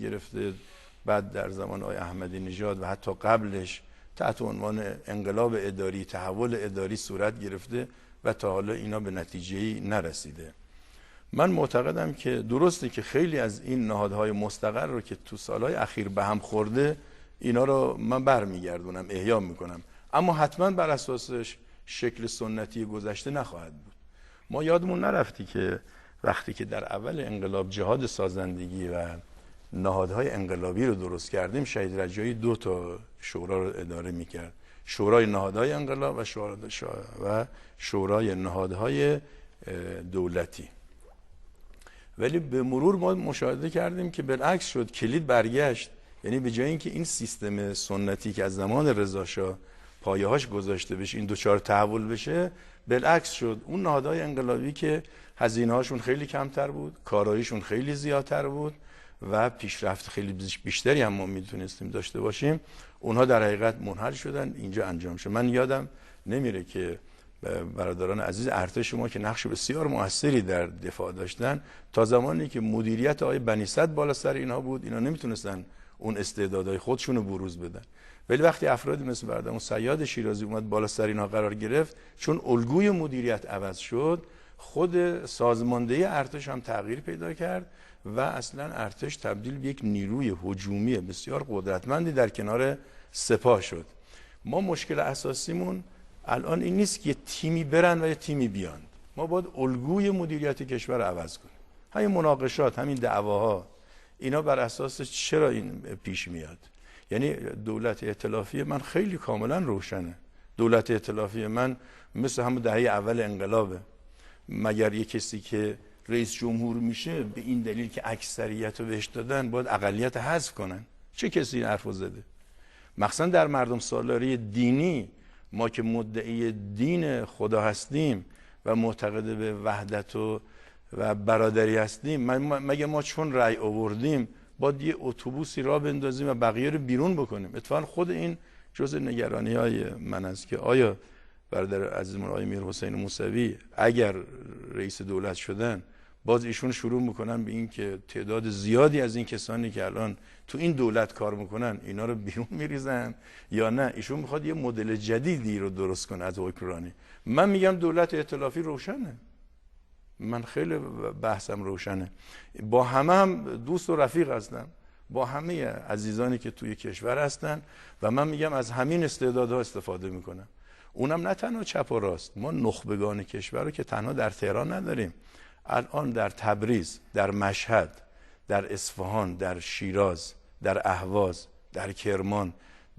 گرفته، بعد در زمان آقای احمدی نژاد و حتی قبلش تحت عنوان انقلاب اداری، تحول اداری صورت گرفته و تا حالا اینا به نتیجه‌ای نرسیده. من معتقدم که درسته که خیلی از این نهادهای مستقر رو که تو سالهای اخیر به هم خورده، اینا رو من برمیگردونم، احیا میکنم، اما حتما بر اساسش شکل سنتی گذشته نخواهد بود. ما یادمون نرفتی که وقتی که در اول انقلاب جهاد سازندگی و نهادهای انقلابی رو درست کردیم، شهید رجایی 2 تا شورا رو اداره میکرد، شورای نهادهای انقلاب و شورای نهادهای دولتی. ولی به مرور ما مشاهده کردیم که بالعکس شد، کلید برگشت. یعنی به جای اینکه این سیستم سنتی که از زمان رضاشاه پایه‌هاش گذاشته بشه این دوچار تحول بشه، بالعکس شد. اون نهادهای انقلابی که هزینه‌هاشون خیلی کمتر بود، کاراییشون خیلی زیادتر بود و پیشرفت خیلی بیشتری هم ما میتونستیم داشته باشیم، اونها در حقیقت منحل شدن، اینجا انجام شد. من یادم نمیره که برادران عزیز ارتش ما که نقش بسیار موثری در دفاع داشتن، تا زمانی که مدیریت آقای بنی صدر بالا سر اینها بود، اینا نمیتونستن اون استعدادهای خودشون رو بروز بدن. ولی وقتی افرادی مثل برادرمون صیاد شیرازی اومد بالا سر اینها قرار گرفت، چون الگوی مدیریت عوض شد، خود سازماندهی ارتش هم تغییر پیدا کرد و اصلا ارتش تبدیل به یک نیروی هجومی بسیار قدرتمندی در کنار سپاه شد. ما مشکل اساسیمون الان این نیست که یه تیمی برن و یه تیمی بیان. ما باید الگوی مدیریت کشور رو عوض کنیم. همین مناقشات، همین دعواها، اینا بر اساس چرا این پیش میاد؟ یعنی دولت ائتلافی من خیلی کاملا روشنه. دولت ائتلافی من مثل همون دهه اول انقلابه. مگر یه کسی که رئیس جمهور میشه به این دلیل که اکثریت رو بهش دادن باید اقلیت حذف کنن؟ چه کسی این حرفو زده؟ مخصوصا در مردم سالاری دینی، ما که مدعی دین خدا هستیم و معتقد به وحدت و برادری هستیم، مگه ما چون رأی آوردیم باید یه اتوبوسی را بندازیم و بقیه رو بیرون بکنیم؟ اتفاقا خود این جزء نگرانی‌های من است که آیا برادر عزیزمون آقای میر حسین موسوی اگر رئیس دولت شدن، باز ایشون شروع میکنن به این که تعداد زیادی از این کسانی که الان تو این دولت کار میکنن اینا رو بیرون میریزن، یا نه ایشون میخواد یه مدل جدیدی رو درست کنه از حکمرانی؟ من میگم دولت ائتلافی روشنه، من خیلی بحثم روشنه، با همه هم دوست و رفیق هستم، با همه عزیزانی که توی کشور هستن و من میگم از همین استعدادها استفاده میکنم. اونم نه تنها چپ و راست، ما نخبگان کشور رو که تنها در تهران نداریم، الان در تبریز، در مشهد، در اصفهان، در شیراز، در اهواز، در کرمان،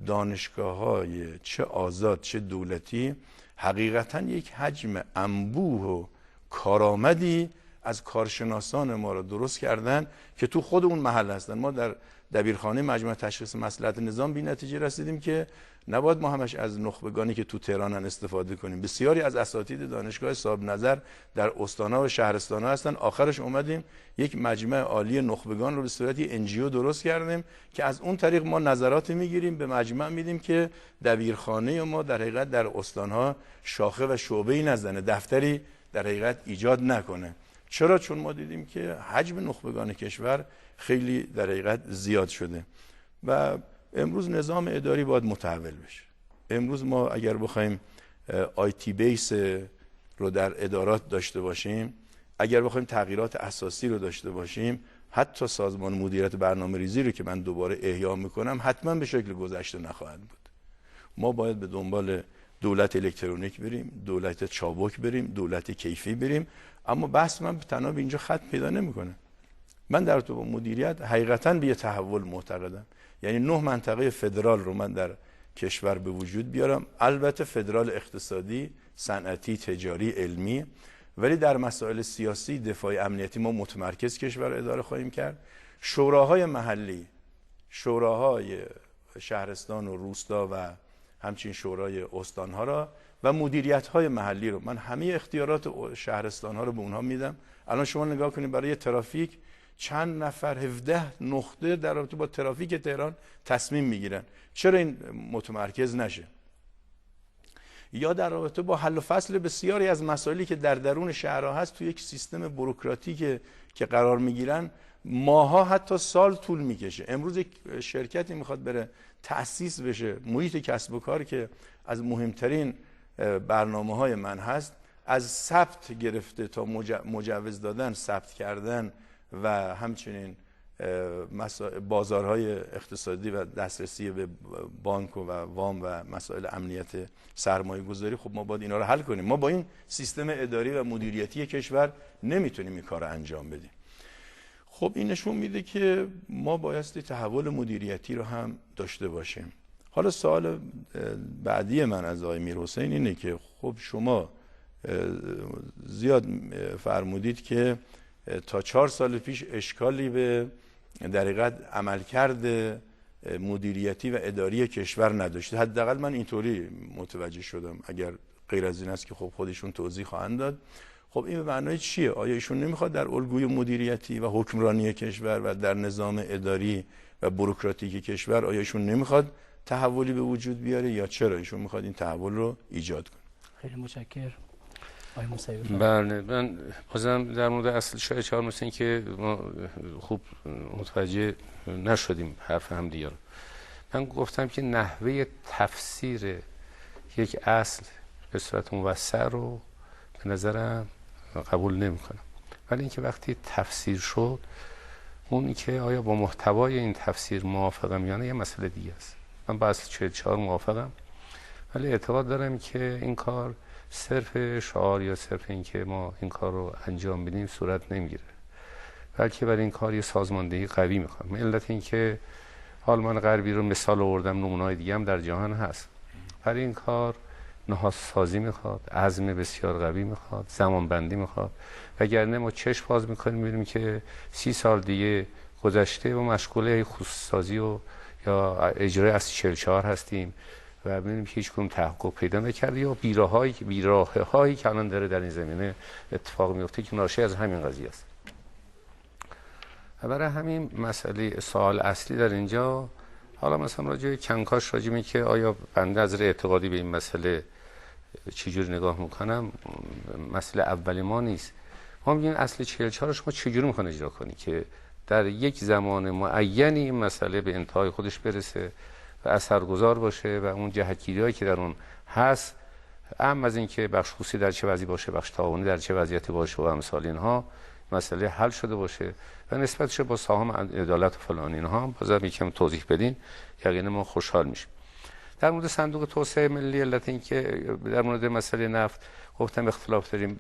دانشگاه‌های چه آزاد چه دولتی حقیقتاً یک حجم انبوه و کارآمدی از کارشناسان ما رو درست کردن که تو خود اون محل هستن. ما در دبیرخانه مجمع تشخیص مصلحت نظام به نتیجه رسیدیم که نباید ما همش از نخبگانی که تو تهرانن استفاده کنیم. بسیاری از اساتید دانشگاه صاحب نظر در استان‌ها و شهرستان‌ها هستن. آخرش اومدیم یک مجمع عالی نخبگان رو به صورت NGO درست کردیم که از اون طریق ما نظراتی میگیریم، به مجمع میدیم که دبیرخانه ما در حقیقت در استان‌ها شاخه و شعبه‌ای نزنه، دفتری در حقیقت ایجاد نکنه. چرا؟ چون ما دیدیم که حجم نخبگان کشور خیلی در حقیقت زیاد شده و امروز نظام اداری باید متحول بشه. امروز ما اگر بخوایم آیتی بیس رو در ادارات داشته باشیم، اگر بخوایم تغییرات اساسی رو داشته باشیم، حتی سازمان مدیریت برنامه‌ریزی رو که من دوباره احیا میکنم حتما به شکل گذشته نخواهد بود. ما باید به دنبال دولت الکترونیک بریم، دولت چابک بریم، دولت کیفی بریم، اما بحث من تنها به اینجا خط پیدا نمیکنه. من در تو مدیریت حقیقتا به یه تحول معتقدم، یعنی 9 منطقه فدرال رو من در کشور به وجود بیارم، البته فدرال اقتصادی، صنعتی، تجاری، علمی، ولی در مسائل سیاسی، دفاعی، امنیتی ما متمرکز کشور اداره خواهیم کرد. شوراهای محلی، شوراهای شهرستان و روستا و همچنین شورای استانها را و مدیریت‌های محلی رو من همه اختیارات شهرستانها رو به اونها میدم. الان شما نگاه کنید برای ترافیک چند نفر 17 نقطه در رابطه با ترافیک تهران تصمیم میگیرن، چرا این متمرکز نشه؟ یا در رابطه با حل و فصل بسیاری از مسائلی که در درون شهرها هست توی یک سیستم بوروکراتیک که قرار میگیرن، ماها حتی سال طول میکشه. امروز یک شرکتی میخواد بره تأسیس بشه، محیط کسب و کار که از مهمترین برنامه‌های من هست، از ثبت گرفته تا مجوز دادن، ثبت کردن و همچنین بازارهای اقتصادی و دسترسی به بانک و وام و مسائل امنیت سرمایه گذاری، خب ما باید اینا رو حل کنیم. ما با این سیستم اداری و مدیریتی کشور نمیتونیم این کار رو انجام بدیم. خب این نشون میده که ما بایستی تحول مدیریتی رو هم داشته باشیم. حالا سوال بعدی من از آقای میرحسین اینه که خب شما زیاد فرمودید که تا 4 سال پیش اشکالی به در حقیقت عملکرد مدیریتی و اداری کشور نداشتید. حداقل من اینطوری متوجه شدم، اگر غیر از این است که خب خودشون توضیح خواهند داد. خب این به معنای چیه؟ آیا ایشون نمیخواد در الگوی مدیریتی و حکمرانی کشور و در نظام اداری و بوروکراتیک کشور آیا ایشون نمیخواد تحولی به وجود بیاره، یا چرا ایشون میخواد این تحول رو ایجاد کنه؟ خیلی متشکرم. بله، من بازم در مورد اصل شایعه 4 مثل این که ما خوب متوجه نشدیم حرف هم دیگه رو. من گفتم که نحوه تفسیر یک اصل به صورت موسع رو به نظرم قبول نمی کنم، ولی اینکه وقتی تفسیر شد اون که آیا با محتوای این تفسیر موافقم یا نه یه مسئله دیگه است. من با اصل 44 موافقم، ولی اعتقاد دارم که این کار صرف شعار یا صرف اینکه ما این کار رو انجام بدیم صورت نمیگیره، بلکه برای این کار یه سازماندهی قوی میخوام. علت این که آلمان غربی رو مثال آوردم، نمونه‌های دیگه هم در جهان هست. برای این کار نهادسازی میخواد، عزم بسیار قوی میخواد، زمان بندی میخواد، وگرنه ما چشم باز میکنیم میبینیم که 30 سال دیگه گذشته و مشغول خصوصی و یا اجرای اصل 44 هستیم و ببینیم که هیچ کدوم تحقق پیدا نکرده، یا بیراهه‌هایی که الان داره در این زمینه اتفاق میفته که ناشی از همین قضیه است. و برای همین مسئله سوال اصلی در اینجا، حالا مثلا راجع کنکاش راجع که آیا بنده از نظر اعتقادی به این مسئله چجوری نگاه میکنم، مسئله اولی ما نیست. ما میگیم اصل 44 رو شما چجوری میخوان اجرا کنی که در یک زمان معینی این مسئله به انتهای خودش برسه و اثرگذار باشه و اون جهتگیری‌هایی که در اون هست، اهم از این که بخش خصوصی در چه وضعی باشه، بخش تعاونی در چه وضعیتی باشه و امثال اینها، مسئله حل شده باشه و نسبتش با سهام عدالت و فلان اینها بازم یکم توضیح بدین، یقینا ما خوشحال میشیم. در مورد صندوق توسعه ملی، علت این که در مورد مسئله نفت گفتم اختلاف داریم.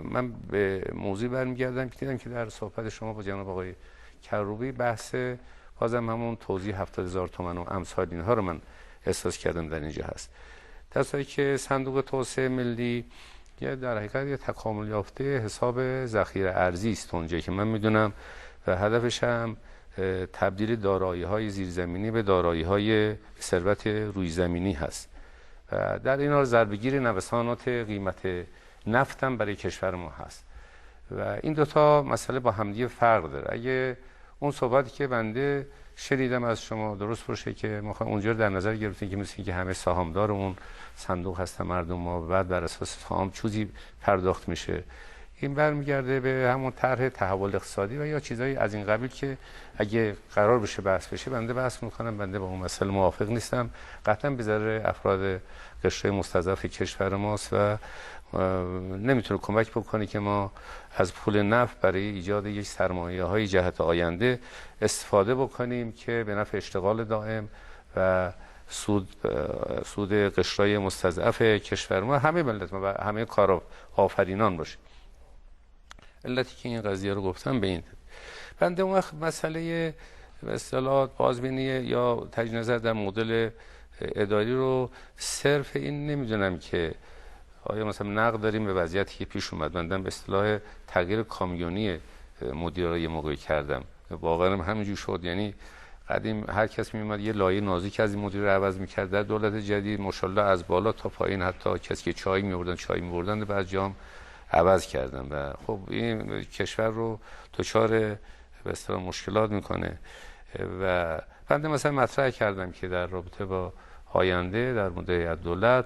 من به موضوع برمیگردم که دیدم که در صحبت شما با جناب آقای کروبی بحث بازم همون توضیح 70,000 تومان و امثال اینها رو من احساس کردم در اینجا هست. در صورتی که صندوق توسعه ملی در حقیقت یه تکامل یافته حساب ذخیره ارزی است اونجایی که من میدونم و هدفش هم تبدیل دارایی‌های زیرزمینی به دارایی‌های ثروت روی زمینی هست و در این حال ضربه‌گیر نوسانات قیمت نفت هم برای کشور ما هست و این دوتا مسئله با همدیگه فرق داره. اگه اون صحبتی که بنده شنیدم از شما درست باشه که ما اونجا در نظر گرفتیم که مثل اینکه همه سهامدار اون صندوق هستن مردم ما و بعد بر اساس سهام چوزی پرداخت میشه، این برمیگرده به همون طرح تحول اقتصادی و یا چیزایی از این قبیل که اگه قرار بشه بحث بشه بنده بحث میکنم. بنده با اون مسئله موافق نیستم، قطعا به ضرر افراد قشر مستضعف کشور ماست و نمیتونه کمک بکنه که ما از پول نفت برای ایجاد یک سرمایه‌های جهت آینده استفاده بکنیم که به نفع اشتغال دائم و سود قشرهای مستضعف کشور ما، همه ملت ما و همه کارآفرینان باشه. علتی که این قضیه رو گفتم به این بنده اون وقت مسئله به اصطلاح بازبینی یا تجدید نظر در مدل اداری رو صرف این نمیدونم که آیا مثلا نقد داریم به وضعیتی که پیش اومد. بندم به اصطلاح تغییر کامیونی مدیرای موقعی کردم، واقعا همینجور شد. یعنی قدیم هر کس میومد یه لایه نازک از این مدیر رو عوض میکرد، در دولت جدید ماشاءالله از بالا تا پایین حتی کسی که چای میوردن بعد جام عوض کردن و خب این کشور رو دچار به اصطلاح مشکلات میکنه. و بنده مثلا مطرح کردم که در رابطه با آینده در مورد دولت